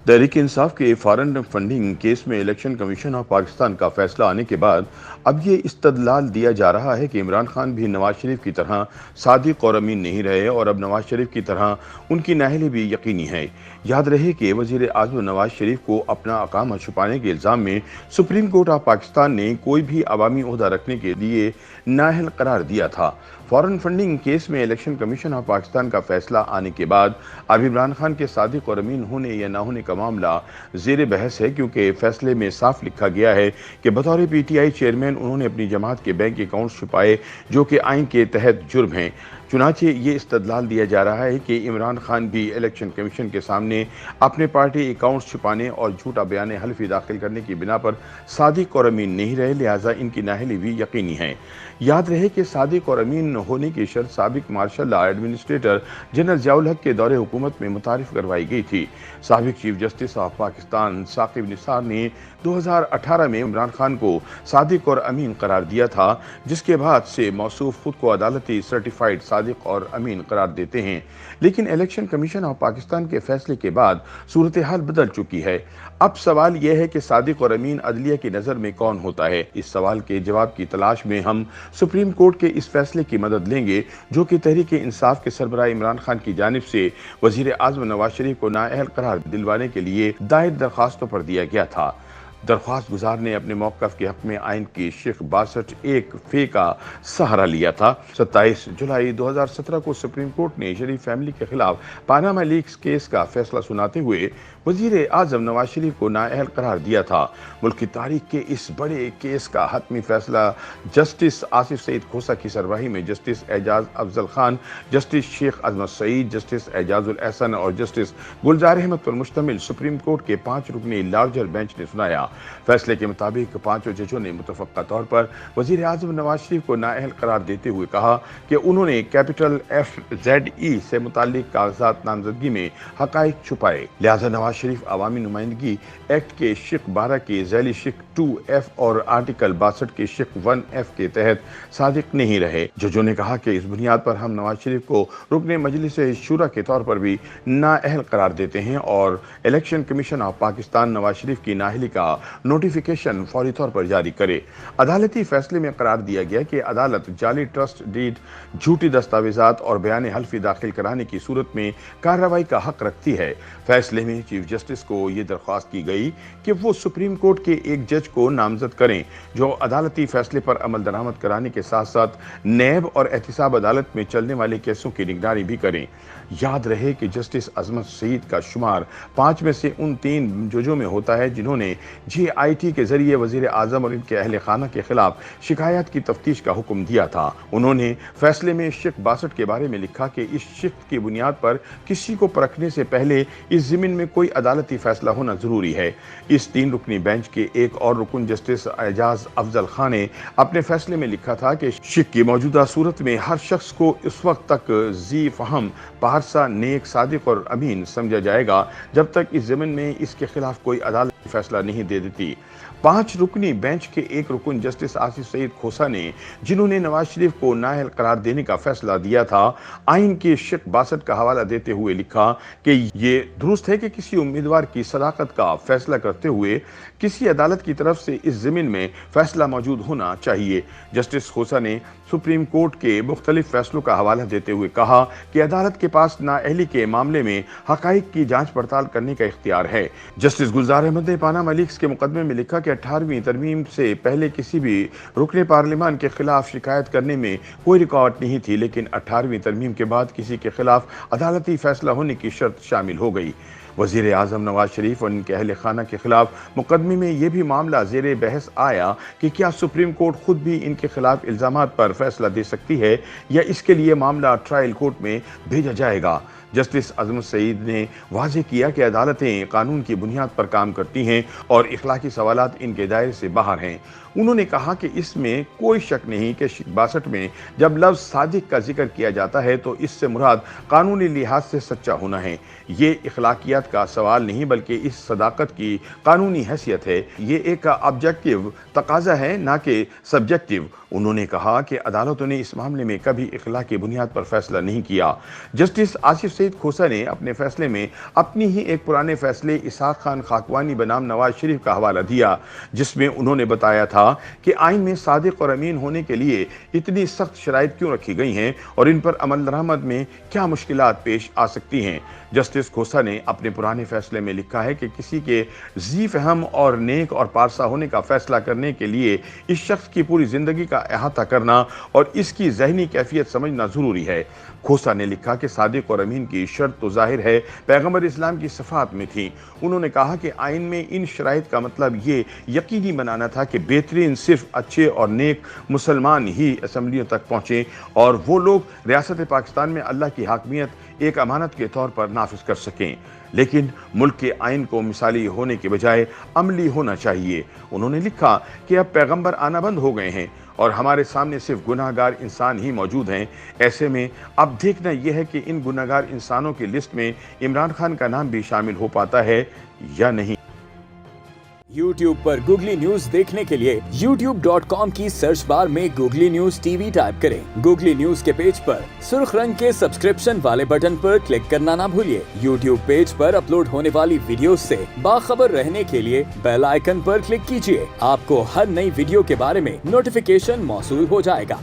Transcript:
तहरीक इंसाफ के foreign funding case में election commission of Pakistan का फैसला आने के बाद अब ये इस्तदलाल दिया जा रहा है कि इमरान खान भी नवाज शरीफ की तरह सादिक और अमीन नहीं रहे और अब नवाज शरीफ की तरह उनकी नाअहली भी यकीनी है। याद रहे कि वजीर आज़म नवाज शरीफ को अपना अकामा छुपाने के इल्ज़ाम में सुप्रीम कोर्ट ऑफ पाकिस्तान ने कोई भी अवामी ओहदा रखने के लिए नाअहल करार दिया था। फॉरेन फंडिंग केस में इलेक्शन कमीशन ऑफ पाकिस्तान का फैसला आने के बाद अब इमरान खान के सादिक और अमीन होने या ना होने का मामला ज़ेर बहस है, क्योंकि फैसले में साफ लिखा गया है कि बतौर पीटीआई चेयरमैन उन्होंने अपनी जमात के बैंक अकाउंट छुपाए, जो कि आइन के तहत जुर्म हैं। चुनांचे ये इस्तदलाल दिया जा रहा है कि इमरान खान भी इलेक्शन कमीशन के सामने अपने पार्टी अकाउंट्स छुपाने और झूठा बयान हल्फी दाखिल करने की बिना पर सादिक और अमीन नहीं रहे, लिहाजा इनकी नाअहली भी यकीनी है। याद रहे कि सादिक और अमीन होने की शर्त साबिक martial law administrator general Ziaul Haq के दौरे हुकूमत में मुतारिफ करवाई गई थी। साबिक chief justice of Pakistan Saqib Nisar ने 2018 में इमरान खान को सादिक और अमीन करार दिया था, जिसके बाद से मौसूफ खुद को अदालती सर्टिफाइड सादिक और अमीन करार देते हैं। लेकिन इलेक्शन कमीशन ऑफ पाकिस्तान के फैसले के बाद सूरत हाल बदल चुकी है। अब सवाल यह है कि सादिक और अमीन अदलिया की नज़र में कौन होता है। इस सवाल के जवाब की तलाश में हम सुप्रीम कोर्ट के इस फैसले की मदद लेंगे, जो कि तहरीक इंसाफ के सरबराह इमरान खान की जानिब से वजीर आज़म नवाज शरीफ को नाअहल करार दिलवाने के लिए दायर दरखास्तों पर दिया गया था। दरख्वास्त गुजार ने अपने मौक़िफ़ के हक़ में आइन की शेख 62(1) फ़े का सहारा लिया था। 27 जुलाई 2017 को सुप्रीम कोर्ट ने शरीफ फैमिली के खिलाफ पानामा लीक्स केस का फैसला सुनाते हुए वज़ीर आज़म नवाज शरीफ को नाअहल करार दिया था। मुल्क की तारीख के इस बड़े केस का हतमी फैसला जस्टिस आसिफ सईद खोसा की सरबराही में जस्टिस एजाज अफजल खान, जस्टिस शेख अजमत सईद, जस्टिस एजाजुल एहसन और जस्टिस गुलजार अहमद पर मुश्तमिल सुप्रीम कोर्ट के 5 रुकनी लार्जर बेंच ने सुनाया। फैसले के मुताबिक 5 जजों ने मुतफ़क्का तौर पर वज़ीर आज़म नवाज शरीफ को नाअहल करार देते हुए कहा कि उन्होंने कैपिटल FZE से मुताल्लिक कागजात नामजदगी में हक़ाइक़ छुपाए, लिहाजा नवाज शरीफ अवामी नुमाइंदगी एक्ट के शिक 12 के ज़ैली शिक 2F और आर्टिकल 62 के शिक 1F के तहत सादिक नहीं रहे। जजों ने कहा कि इस बुनियाद पर हम नवाज शरीफ को रुकने मजलिस शूरा के तौर पर भी नाअहल करार देते हैं और election commission of Pakistan Nawaz Sharif की नाअहली का नोटिफिकेशन फौरी तौर पर जारी करे। अदालती फैसले में करार दिया गया कि अदालत जाली ट्रस्ट डीड, झूठी दस्तावेजात और बयान हल्फी दाखिल कराने की सूरत में कार्रवाई का हक रखती है। फैसले में चीफ जस्टिस को ये दरख्वास्त की गई कि वो सुप्रीम कोर्ट के एक जज को नामजद करें, जो अदालती फैसले पर अमल दरामद कराने के साथ साथ नैब और एहतिसाब अदालत में चलने वाले केसों की निगरानी भी करें। याद रहे कि जस्टिस अजमत सईद का शुमार 5 में से उन 3 जजों में होता है जिन्होंने JIT के जरिए वजीर आज़म और इनके अहले खाना के खिलाफ शिकायत की तफ्तीश का हुक्म दिया था। उन्होंने फैसले में शिक 62 के बारे में लिखा कि इस शिक की बुनियाद पर किसी को परखने से पहले इस ज़मीन में कोई अदालती फैसला होना जरूरी है। इस 3 रुकनी बेंच के एक और रुकन जस्टिस एजाज अफजल खान ने अपने फैसले में लिखा था कि शिक की मौजूदा सूरत में हर शख्स को इस वक्त तक जी फहम, पारसा, नेक, सादिक और अमीन समझा जाएगा जब तक इस ज़मीन में इसके खिलाफ कोई अदालती फैसला नहीं दे देती। 5 रुकनी बेंच के एक रुकन जस्टिस आसिफ सईद खोसा ने, जिन्होंने नवाज शरीफ को नाअहल करार देने का फैसला दिया था, आइन के शिक 62 का हवाला देते हुए लिखा कि ये दुरुस्त है कि किसी उम्मीदवार की सदाकत का फैसला करते हुए किसी अदालत की तरफ से इस ज़मीन में फैसला मौजूद होना चाहिए। जस्टिस खोसा ने सुप्रीम कोर्ट के मुख्तलिफ फैसलों का हवाला देते हुए कहा कि अदालत के पास नाअहली के मामले में हक़ाइक़ की जांच पड़ताल करने का इख्तियार है। जस्टिस गुलजार अहमद ने पानामा लीक्स के मुकदमे में लिखा कि 18वीं तरमीम से पहले किसी भी रुकने पार्लियामान के खिलाफ शिकायत करने में कोई रुकावट नहीं थी, लेकिन 18वीं तरमीम के बाद किसी के खिलाफ अदालती फैसला होने की शर्त शामिल हो गई। वज़ीर आज़म नवाज शरीफ और इनके अहले खाना के खिलाफ मुकदमे में यह भी मामला ज़ेरे बहस आया कि क्या सुप्रीम कोर्ट खुद भी इनके खिलाफ इल्ज़ामात पर फैसला दे सकती है या इसके लिए मामला ट्रायल कोर्ट में भेजा जाएगा। जस्टिस अजमत सईद ने वाज़ेह किया कि अदालतें कानून की बुनियाद पर काम करती हैं और इखलाकी सवालात इनके दायरे से बाहर हैं। उन्होंने कहा कि इसमें कोई शक नहीं कि 62 में जब लफ्ज़ सादिक का जिक्र किया जाता है तो इससे मुराद कानूनी लिहाज से सच्चा होना है। یہ اخلاقیات کا سوال نہیں بلکہ اس صداقت کی قانونی حیثیت ہے۔ یہ ایک آبجیکٹیو تقاضا ہے نہ کہ سبجیکٹیو۔ انہوں نے کہا کہ عدالتوں نے اس معاملے میں کبھی اخلاق کی بنیاد پر فیصلہ نہیں کیا۔ جسٹس آصف سعید کھوسہ نے اپنے فیصلے میں اپنی ہی ایک پرانے فیصلے اسحاق خان خاکوانی بنام نواز شریف کا حوالہ دیا، جس میں انہوں نے بتایا تھا کہ آئین میں صادق اور امین ہونے کے لیے اتنی سخت شرائط کیوں رکھی گئی ہیں اور ان پر عمل درآمد میں کیا مشکلات پیش آ سکتی ہیں۔ جسٹس کھوسہ نے اپنے پرانے فیصلے میں لکھا ہے کہ کسی کے ذی فہم اور نیک اور پارسا ہونے کا فیصلہ کرنے کے لیے اس شخص کی پوری زندگی کا احاطہ کرنا اور اس کی ذہنی کیفیت سمجھنا ضروری ہے۔ کھوسہ نے لکھا کہ صادق اور امین کی شرط تو ظاہر ہے پیغمبر اسلام کی صفات میں تھی۔ انہوں نے کہا کہ آئین میں ان شرائط کا مطلب یہ یقینی بنانا تھا کہ بہترین صرف اچھے اور نیک مسلمان ہی اسمبلیوں تک پہنچیں اور وہ لوگ ریاست پاکستان میں اللہ کی حاکمیت ایک امانت کے طور پر نافذ کر سکیں، لیکن ملک کے آئین کو مثالی ہونے کے بجائے عملی ہونا چاہیے۔ انہوں نے لکھا کہ اب پیغمبر آنا بند ہو گئے ہیں اور ہمارے سامنے صرف گناہ گار انسان ہی موجود ہیں۔ ایسے میں اب دیکھنا یہ ہے کہ ان گناہ گار انسانوں کی لسٹ میں عمران خان کا نام بھی شامل ہو پاتا ہے یا نہیں۔ YouTube پر گوگلی نیوز دیکھنے کے لیے youtube.com کی سرچ بار میں googly news T V type کریں۔ گوگلی نیوز کے پیج پر سرخ رنگ کے سبسکرپشن والے بٹن پر کلک کرنا نہ بھولیے۔ YouTube پیج پر اپلوڈ ہونے والی ویڈیوز سے باخبر رہنے کے لیے بیل آئیکن پر کلک کیجیے۔ آپ کو ہر نئی ویڈیو کے بارے میں نوٹیفیکیشن موصول ہو جائے گا۔